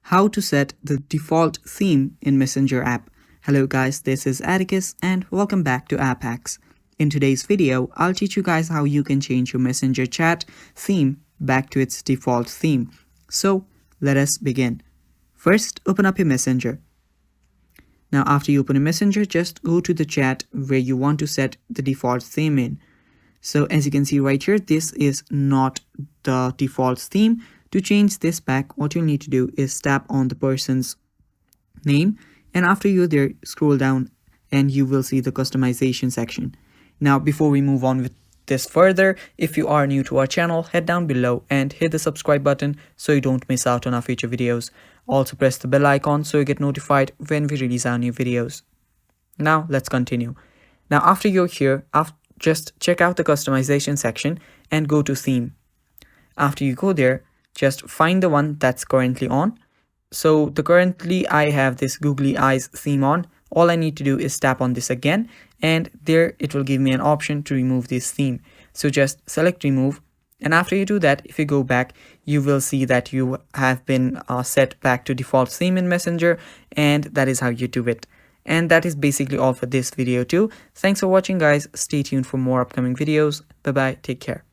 how to set the default theme in Messenger app. Hello guys, this is Atticus and welcome back to App Hacks. In today's video, I'll teach you guys how you can change your Messenger chat theme back to its default theme. So let us begin. First, open up your Messenger. Now after you open a Messenger, just go to the chat where you want to set the default theme in. So as you can see right here, this is not the default theme. To change this back, what you'll need to do is tap on the person's name, and after you're there, scroll down and you will see the customization section. Now before we move on with this further, if you are new to our channel, head down below and hit the subscribe button so you don't miss out on our future videos. Also press the bell icon so you get notified when we release our new videos. Now let's continue. Now after you're here, just check out the customization section and go to theme. After you go there, just find the one that's currently on. So currently I have this googly eyes theme on. All I need to do is tap on this again, and there it will give me an option to remove this theme. So just select remove, and after you do that, if you go back, you will see that you have been set back to default theme in Messenger, and that is how you do it. And that is basically all for this video too. Thanks for watching guys. Stay tuned for more upcoming videos. Bye bye. Take care.